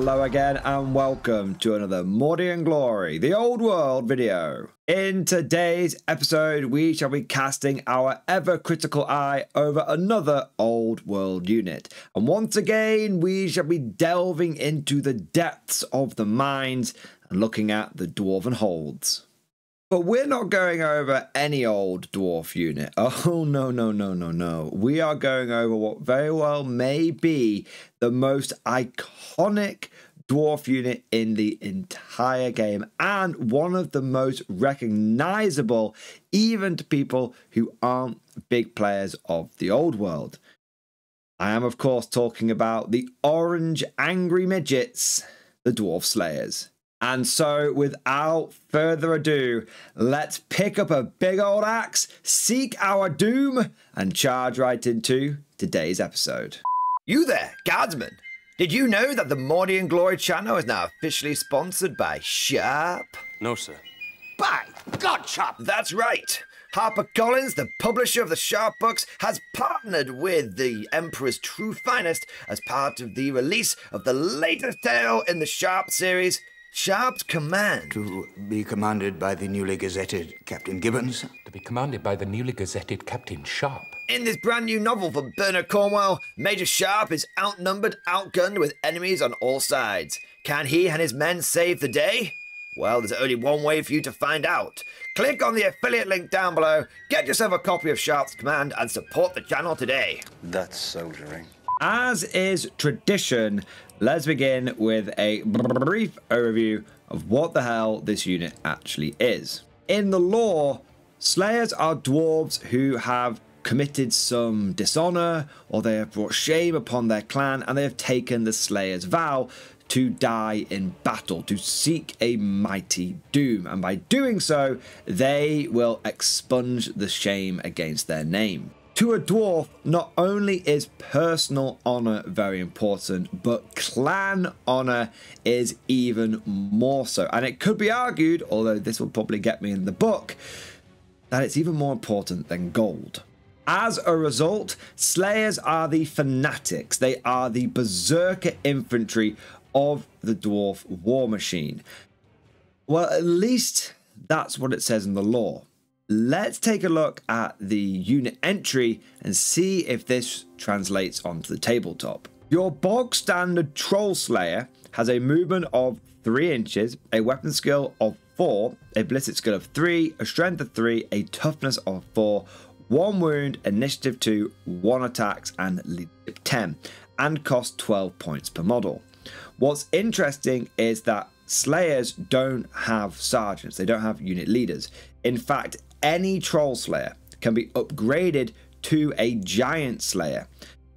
Hello again and welcome to another Mordy and Glory, the old world video. In today's episode, we shall be casting our ever critical eye over another old world unit. And once again, we shall be delving into the depths of the mines and looking at the dwarven holds. But we're not going over any old dwarf unit. Oh, no. We are going over what very well may be the most iconic dwarf unit in the entire game and one of the most recognizable even to people who aren't big players of the old world. I am, of course, talking about the orange angry midgets, the Dwarf Slayers. And so, without further ado, let's pick up a big old axe, seek our doom, and charge right into today's episode. You there, guardsman! Did you know that the Mordy and Glory channel is now officially sponsored by Sharp? No, sir. By God, Sharp! That's right! HarperCollins, the publisher of the Sharp books, has partnered with the Emperor's True Finest as part of the release of the latest tale in the Sharp series, Sharp's Command. To be commanded by the newly gazetted Captain Gibbons. To be commanded by the newly gazetted Captain Sharp. In this brand new novel from Bernard Cornwell, Major Sharp is outnumbered, outgunned with enemies on all sides. Can he and his men save the day? Well, there's only one way for you to find out. Click on the affiliate link down below, get yourself a copy of Sharp's Command, and support the channel today. That's soldiering. As is tradition, let's begin with a brief overview of what the hell this unit actually is. In the lore, Slayers are dwarves who have committed some dishonor or they have brought shame upon their clan and they have taken the Slayer's vow to die in battle, to seek a mighty doom. And by doing so, they will expunge the shame against their name. To a dwarf, not only is personal honor very important, but clan honor is even more so. And it could be argued, although this will probably get me in the book, that it's even more important than gold. As a result, Slayers are the fanatics. They are the berserker infantry of the dwarf war machine. Well, at least that's what it says in the lore. Let's take a look at the unit entry and see if this translates onto the tabletop. Your bog standard Troll Slayer has a movement of 3 inches, a weapon skill of 4, a ballistic skill of 3, a strength of 3, a toughness of 4, 1 wound, initiative 2, 1 attacks, and leadership 10, and cost 12 points per model. What's interesting is that Slayers don't have sergeants, they don't have unit leaders. In fact, any Troll Slayer can be upgraded to a Giant Slayer,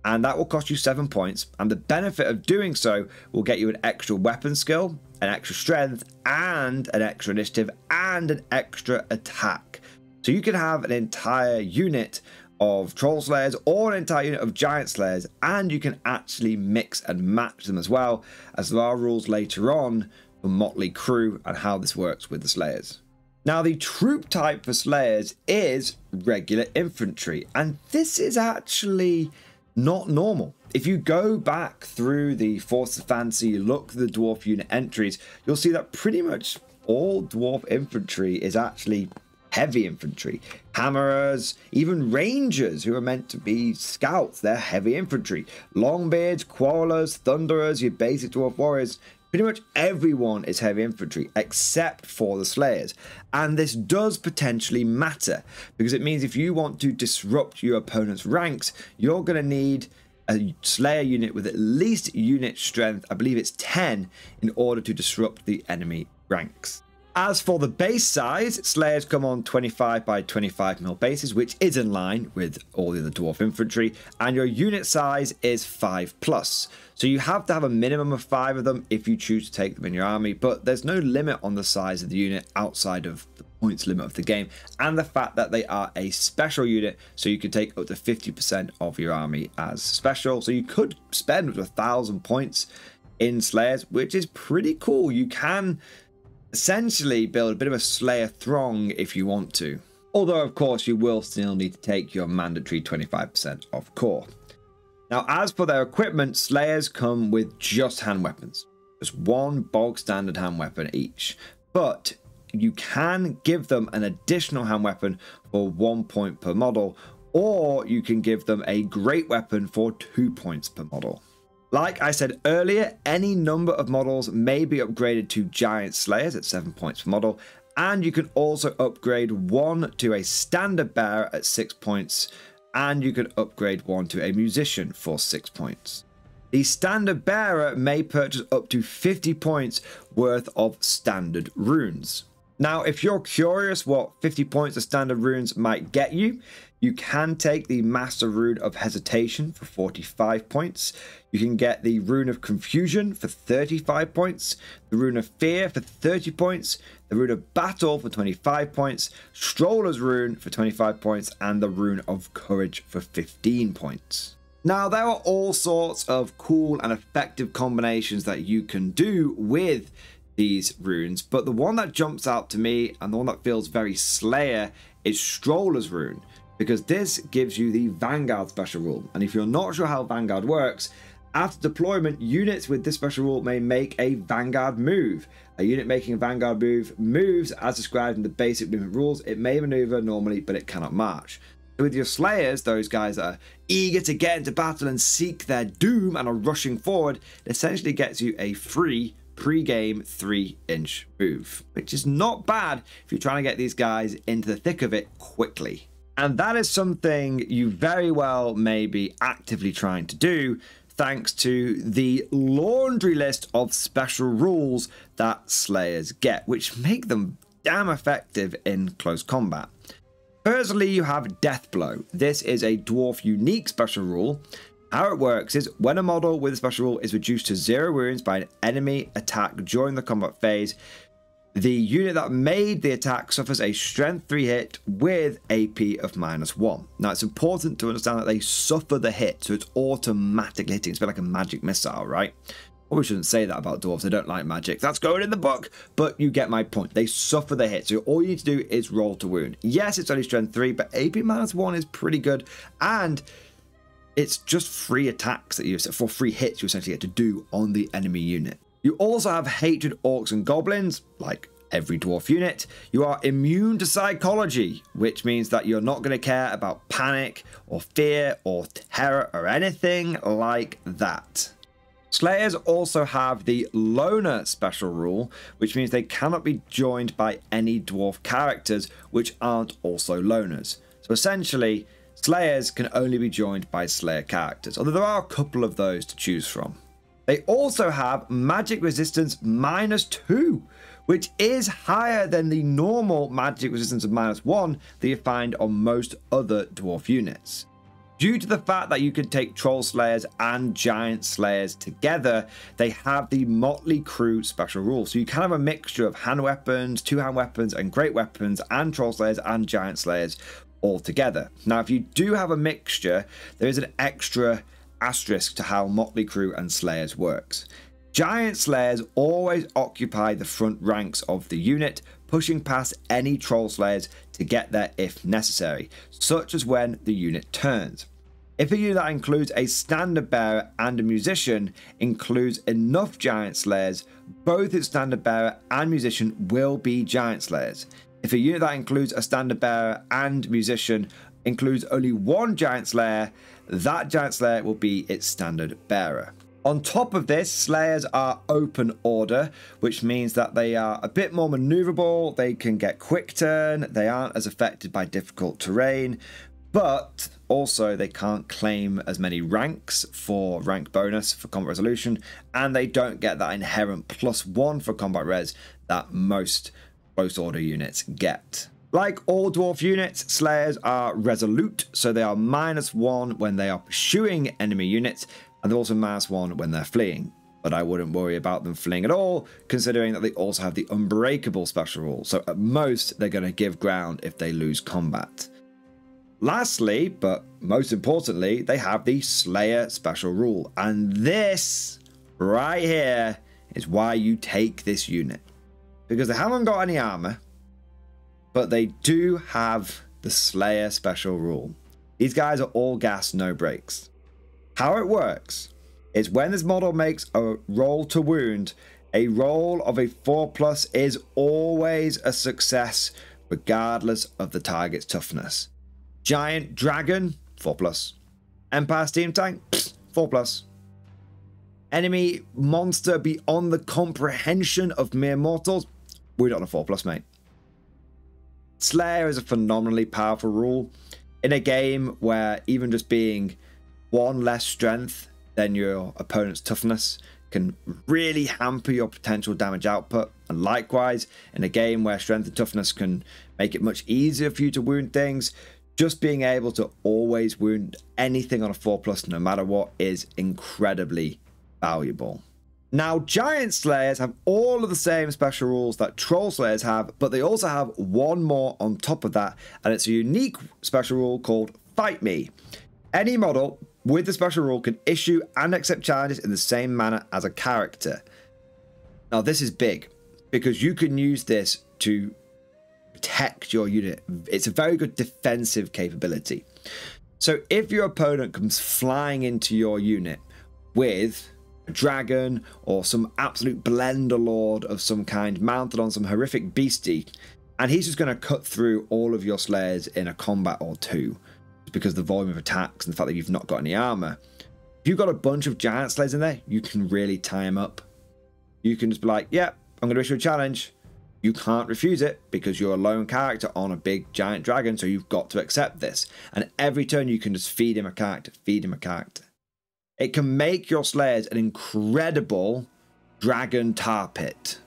and that will cost you 7 points, and the benefit of doing so will get you an extra weapon skill, an extra strength, and an extra initiative, and an extra attack. So you can have an entire unit of Troll Slayers or an entire unit of Giant Slayers, and you can actually mix and match them as well, as there are rules later on for Motley Crew and how this works with the Slayers. Now, the troop type for Slayers is regular infantry, and this is actually not normal. If you go back through the Force of Fantasy, look at the dwarf unit entries, you'll see that pretty much all dwarf infantry is actually heavy infantry. Hammerers, even rangers who are meant to be scouts, they're heavy infantry. Longbeards, quarrelers, thunderers, your basic dwarf warriors, pretty much everyone is heavy infantry except for the Slayers. And this does potentially matter because it means if you want to disrupt your opponent's ranks, you're going to need a Slayer unit with at least unit strength, I believe it's 10, in order to disrupt the enemy ranks. As for the base size, Slayers come on 25 by 25mm bases, which is in line with all the other dwarf infantry, and your unit size is 5+. So you have to have a minimum of 5 of them if you choose to take them in your army, but there's no limit on the size of the unit outside of the points limit of the game, and the fact that they are a special unit, so you can take up to 50% of your army as special. So you could spend up to 1,000 points in Slayers, which is pretty cool. You can essentially build a bit of a Slayer throng if you want to. Although, of course, you will still need to take your mandatory 25% of core. Now, as for their equipment, Slayers come with just hand weapons. just one bog standard hand weapon each, but you can give them an additional hand weapon for 1 point per model, or you can give them a great weapon for 2 points per model. Like I said earlier, any number of models may be upgraded to Giant Slayers at 7 points per model, and you can also upgrade one to a Standard Bearer at 6 points, and you can upgrade one to a Musician for 6 points. The Standard Bearer may purchase up to 50 points worth of standard runes. Now, if you're curious what 50 points of standard runes might get you, you can take the Master Rune of Hesitation for 45 points. You can get the Rune of Confusion for 35 points, the Rune of Fear for 30 points, the Rune of Battle for 25 points, Stroller's Rune for 25 points, and the Rune of Courage for 15 points. Now, there are all sorts of cool and effective combinations that you can do with these runes, but the one that jumps out to me and the one that feels very Slayer is Stroller's Rune, because this gives you the Vanguard special rule. And if you're not sure how Vanguard works, after deployment, units with this special rule may make a Vanguard move. A unit making a Vanguard move moves as described in the basic movement rules. It may maneuver normally, but it cannot march. So with your Slayers, those guys that are eager to get into battle and seek their doom and are rushing forward, it essentially gets you a free pre-game 3-inch move, which is not bad if you're trying to get these guys into the thick of it quickly. And that is something you very well may be actively trying to do, thanks to the laundry list of special rules that Slayers get, which make them damn effective in close combat. Firstly, you have Death Blow. This is a dwarf unique special rule. How it works is when a model with a special rule is reduced to 0 wounds by an enemy attack during the combat phase, the unit that made the attack suffers a strength 3 hit with AP of -1. Now, it's important to understand that they suffer the hit, so it's automatically hitting. It's a bit like a magic missile, right? Probably shouldn't say that about dwarves. They don't like magic. That's going in the book, but you get my point. They suffer the hit, so all you need to do is roll to wound. Yes, it's only strength 3, but AP -1 is pretty good, and it's just free attacks that you, for free hits you essentially get to do on the enemy unit. You also have Hatred Orcs and Goblins, like every dwarf unit. You are immune to psychology, which means that you're not going to care about panic or fear or terror or anything like that. Slayers also have the Loner special rule, which means they cannot be joined by any dwarf characters which aren't also loners. So essentially, Slayers can only be joined by Slayer characters, although there are a couple of those to choose from. They also have magic resistance -2, which is higher than the normal magic resistance of -1 that you find on most other dwarf units. Due to the fact that you can take Troll Slayers and Giant Slayers together, they have the Motley Crew special rule. So you can have a mixture of hand weapons, 2-hand weapons, and great weapons, and Troll Slayers and Giant Slayers all together. Now, if you do have a mixture, there is an extra asterisk to how Motley Crew and Slayers works. Giant Slayers always occupy the front ranks of the unit, pushing past any Troll Slayers to get there if necessary, such as when the unit turns. If a unit that includes a Standard Bearer and a Musician includes enough Giant Slayers, both its Standard Bearer and Musician will be Giant Slayers. If a unit that includes a Standard Bearer and Musician includes only one Giant Slayer, that Giant Slayer will be its Standard Bearer. On top of this, Slayers are open order, which means that they are a bit more maneuverable, they can get quick turn, they aren't as affected by difficult terrain, but also they can't claim as many ranks for rank bonus for combat resolution, and they don't get that inherent +1 for combat res that most close order units get. Like all dwarf units, Slayers are resolute, so they are -1 when they are pursuing enemy units, and they're also -1 when they're fleeing. But I wouldn't worry about them fleeing at all, considering that they also have the Unbreakable special rule, so at most they're going to give ground if they lose combat. Lastly, but most importantly, they have the Slayer special rule, and this right here is why you take this unit. Because they haven't got any armor, but they do have the Slayer special rule. These guys are all gas, no brakes. How it works is when this model makes a roll to wound, A roll of a 4+ is always a success, regardless of the target's toughness. Giant Dragon, 4+. Empire Steam Tank, 4+. Enemy monster beyond the comprehension of mere mortals, we're on a 4+, mate. Slayer is a phenomenally powerful rule in a game where even just being 1 less strength than your opponent's toughness can really hamper your potential damage output, and likewise in a game where strength and toughness can make it much easier for you to wound things, just being able to always wound anything on a 4+ no matter what is incredibly valuable. Now, Giant Slayers have all of the same special rules that Troll Slayers have, but they also have one more on top of that, and it's a unique special rule called Fight Me. Any model with the special rule can issue and accept challenges in the same manner as a character. Now, this is big because you can use this to protect your unit. It's a very good defensive capability. So if your opponent comes flying into your unit with a dragon or some absolute blender lord of some kind mounted on some horrific beastie, and he's just going to cut through all of your slayers in a combat or two because of the volume of attacks and the fact that you've not got any armor. If you've got a bunch of giant slayers in there, you can really tie him up. You can just be like, yeah, I'm going to issue a challenge. You can't refuse it because you're a lone character on a big giant dragon, so you've got to accept this. And every turn you can just feed him a character, feed him a character. It can make your slayers an incredible dragon tar pit.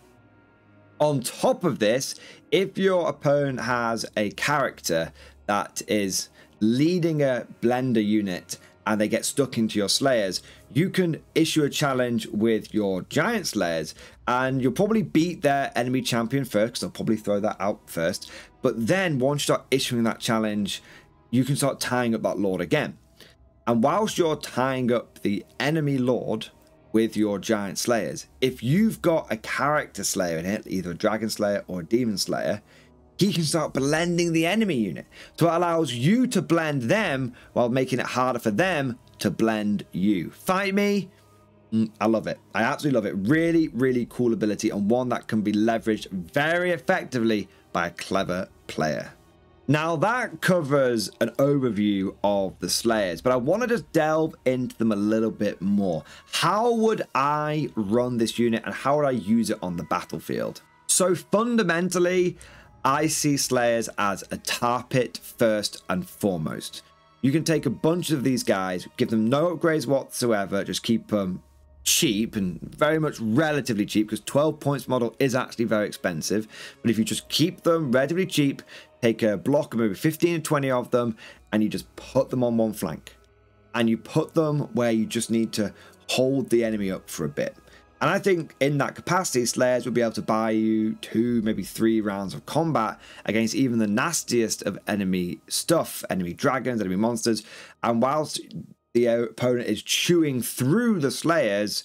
On top of this, if your opponent has a character that is leading a blender unit and they get stuck into your slayers, you can issue a challenge with your giant slayers and you'll probably beat their enemy champion first, because they'll probably throw that out first. But then once you start issuing that challenge, you can start tying up that lord again. And whilst you're tying up the enemy lord with your giant slayers, if you've got a character slayer in it, either a dragon slayer or a demon slayer, he can start blending the enemy unit. So it allows you to blend them while making it harder for them to blend you. Fight Me, I love it. I absolutely love it. Really, really cool ability, and one that can be leveraged very effectively by a clever player. Now that covers an overview of the Slayers, but I want to just delve into them a little bit more. How would I run this unit and how would I use it on the battlefield? So fundamentally, I see Slayers as a tar pit first and foremost. You can take a bunch of these guys, give them no upgrades whatsoever, just keep them cheap and very much relatively cheap, because 12 points model is actually very expensive. But if you just keep them relatively cheap, take a block of maybe 15 or 20 of them, and you just put them on one flank. And you put them where you just need to hold the enemy up for a bit. And I think in that capacity, Slayers will be able to buy you 2, maybe 3 rounds of combat against even the nastiest of enemy stuff, enemy dragons, enemy monsters. And whilst the opponent is chewing through the Slayers,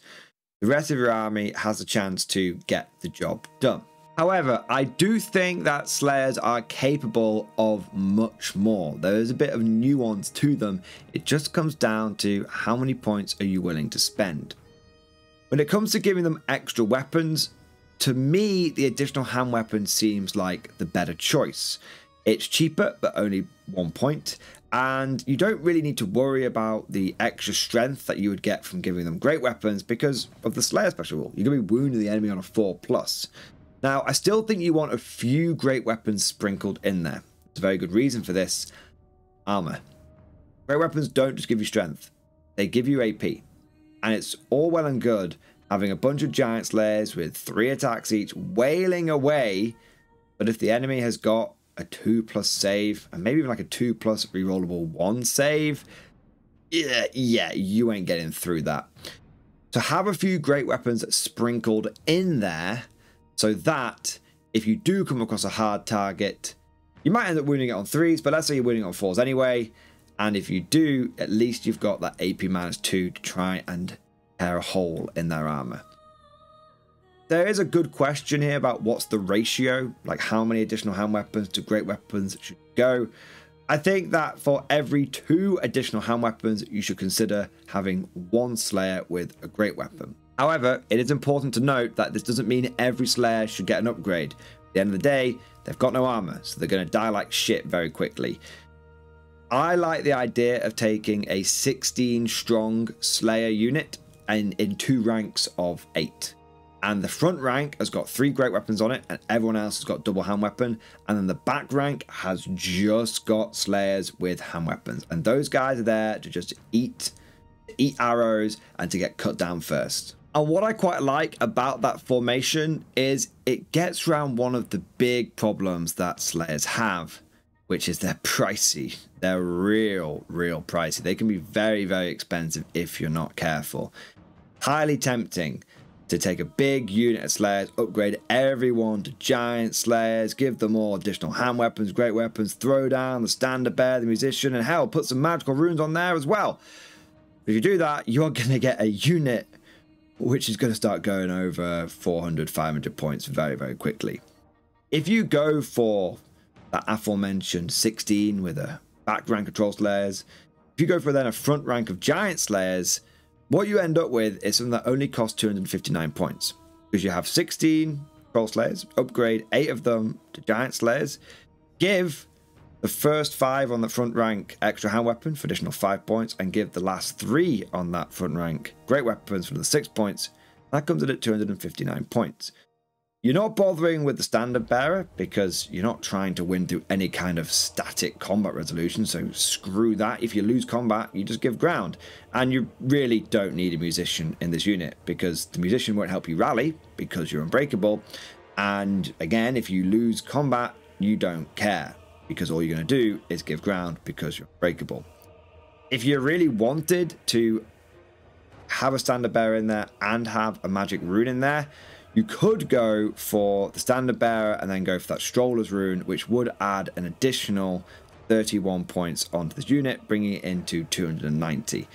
the rest of your army has a chance to get the job done. However, I do think that Slayers are capable of much more. There is a bit of nuance to them. It just comes down to how many points are you willing to spend. When it comes to giving them extra weapons, to me, the additional hand weapon seems like the better choice. It's cheaper, but only 1 point. And you don't really need to worry about the extra strength that you would get from giving them great weapons because of the Slayer special rule. You're going to be wounding the enemy on a 4+. Now, I still think you want a few great weapons sprinkled in there. There's a very good reason for this. Armor. Great weapons don't just give you strength. They give you AP. And it's all well and good having a bunch of giant slayers with 3 attacks each wailing away. But if the enemy has got a 2+ save, and maybe even like a 2+ rerollable 1 save, yeah, you ain't getting through that. So have a few great weapons sprinkled in there, so that if you do come across a hard target, you might end up wounding it on 3s, but let's say you're wounding it on 4s anyway. And if you do, at least you've got that AP -2 to try and tear a hole in their armor. There is a good question here about what's the ratio, like how many additional hand weapons to great weapons should go. I think that for every 2 additional hand weapons, you should consider having 1 Slayer with a great weapon. However, it is important to note that this doesn't mean every Slayer should get an upgrade. At the end of the day, they've got no armor, so they're going to die like shit very quickly. I like the idea of taking a 16 strong Slayer unit and in 2 ranks of 8. And the front rank has got 3 great weapons on it, and everyone else has got double hand weapon. And then the back rank has just got Slayers with hand weapons. And those guys are there to just eat arrows and to get cut down first. And what I quite like about that formation is it gets around one of the big problems that Slayers have, which is they're pricey. They're real pricey. They can be very, very expensive if you're not careful. Highly tempting to take a big unit of Slayers, upgrade everyone to giant Slayers, give them all additional hand weapons, great weapons, throw down the standard bearer, the musician, and hell, put some magical runes on there as well. If you do that, you're going to get a unit which is going to start going over 400, 500 points very, very quickly. If you go for that aforementioned 16 with a back rank of Troll Slayers, if you go for then a front rank of Giant Slayers, what you end up with is something that only costs 259 points. Because you have 16 Troll Slayers, upgrade 8 of them to Giant Slayers, give the first 5 on the front rank extra hand weapon for additional 5 points, and give the last 3 on that front rank great weapons for the 6 points. That comes in at 259 points. You're not bothering with the standard bearer because you're not trying to win through any kind of static combat resolution, so screw that. If you lose combat, you just give ground. And you really don't need a musician in this unit because the musician won't help you rally because you're unbreakable. And again, if you lose combat, you don't care because all you're going to do is give ground because you're unbreakable. If you really wanted to have a standard bearer in there and have a magic rune in there, you could go for the standard bearer and then go for that stroller's rune, which would add an additional 31 points onto this unit, bringing it into 290.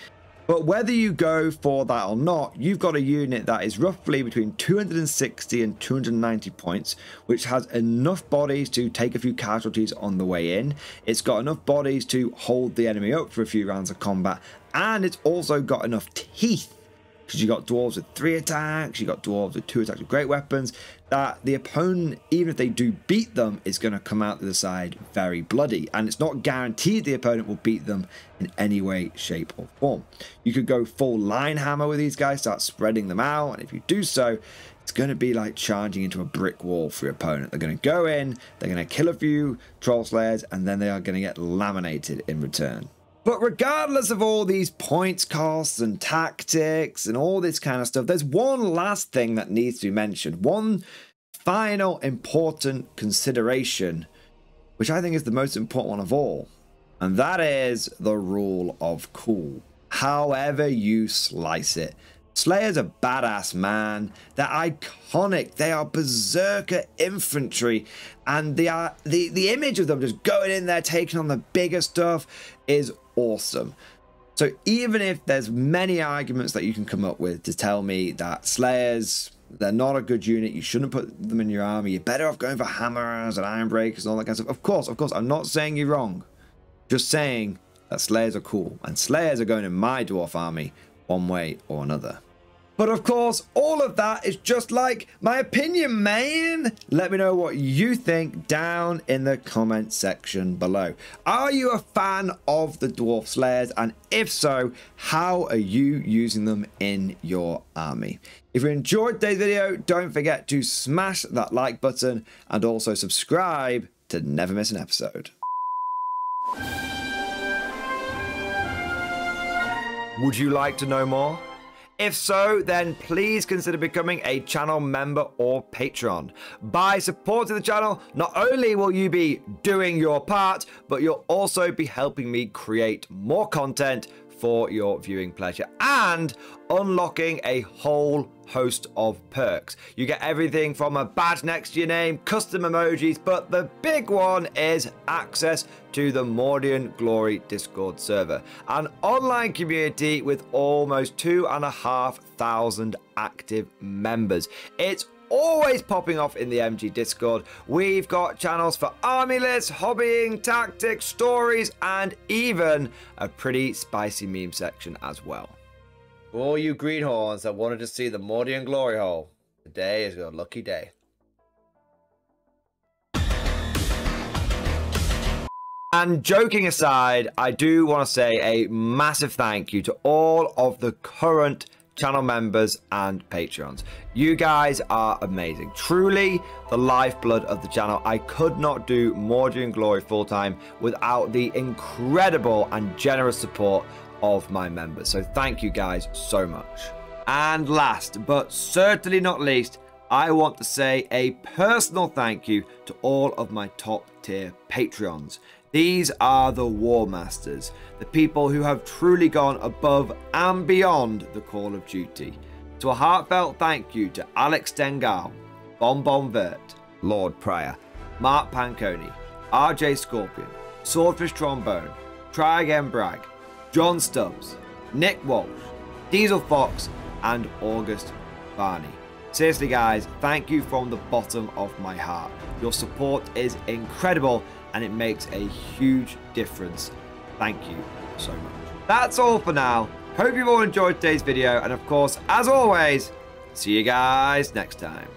But whether you go for that or not, you've got a unit that is roughly between 260 and 290 points, which has enough bodies to take a few casualties on the way in. It's got enough bodies to hold the enemy up for a few rounds of combat, and it's also got enough teeth, because you got dwarves with 3 attacks, you got dwarves with 2 attacks with great weapons, that the opponent, even if they do beat them, is going to come out to the side very bloody. And it's not guaranteed the opponent will beat them in any way, shape, or form. You could go full line hammer with these guys, start spreading them out, and if you do so, it's going to be like charging into a brick wall for your opponent. They're going to go in, they're going to kill a few Troll Slayers, and then they are going to get laminated in return. But regardless of all these points costs and tactics and all this kind of stuff, there's one last thing that needs to be mentioned. One final important consideration, which I think is the most important one of all. And that is the rule of cool. However you slice it. Slayers are badass, man. They're iconic. They are berserker infantry. And the image of them just going in there, taking on the bigger stuff is awesome. So even if there's many arguments that you can come up with to tell me that Slayers, they're not a good unit, you shouldn't put them in your army, you're better off going for hammers and iron breakers and all that kind of stuff. Of course, I'm not saying you're wrong. Just saying that Slayers are cool. And Slayers are going in my dwarf army one way or another. But of course, all of that is just like my opinion, man. Let me know what you think down in the comment section below. Are you a fan of the Dwarf Slayers? And if so, how are you using them in your army? If you enjoyed today's video, don't forget to smash that like button and also subscribe to never miss an episode. Would you like to know more? If so, then please consider becoming a channel member or patron. By supporting the channel, not only will you be doing your part, but you'll also be helping me create more content for your viewing pleasure and unlocking a whole host of perks. You get everything from a badge next to your name, custom emojis, but the big one is access to the Mordian Glory Discord server, an online community with almost 2,500 active members. It's always popping off in the MG Discord. We've got channels for army lists, hobbying, tactics, stories, and even a pretty spicy meme section as well. For all you greenhorns that wanted to see the Mordian glory hole, today is your lucky day. And joking aside, I do want to say a massive thank you to all of the current channel members and Patreons. You guys are amazing. Truly the lifeblood of the channel. I could not do Mordian Glory full-time without the incredible and generous support of my members. So thank you guys so much. And last but certainly not least, I want to say a personal thank you to all of my top tier Patreons. These are the War Masters, the people who have truly gone above and beyond the call of duty. So a heartfelt thank you to Alex Dengal, Bon Vert, Lord Pryor, Mark Panconi, RJ Scorpion, Swordfish Trombone, Try Again Bragg, John Stubbs, Nick Walsh, Diesel Fox, and August Barney. Seriously guys, thank you from the bottom of my heart. Your support is incredible and it makes a huge difference. Thank you so much. That's all for now. Hope you've all enjoyed today's video, and of course, as always, see you guys next time.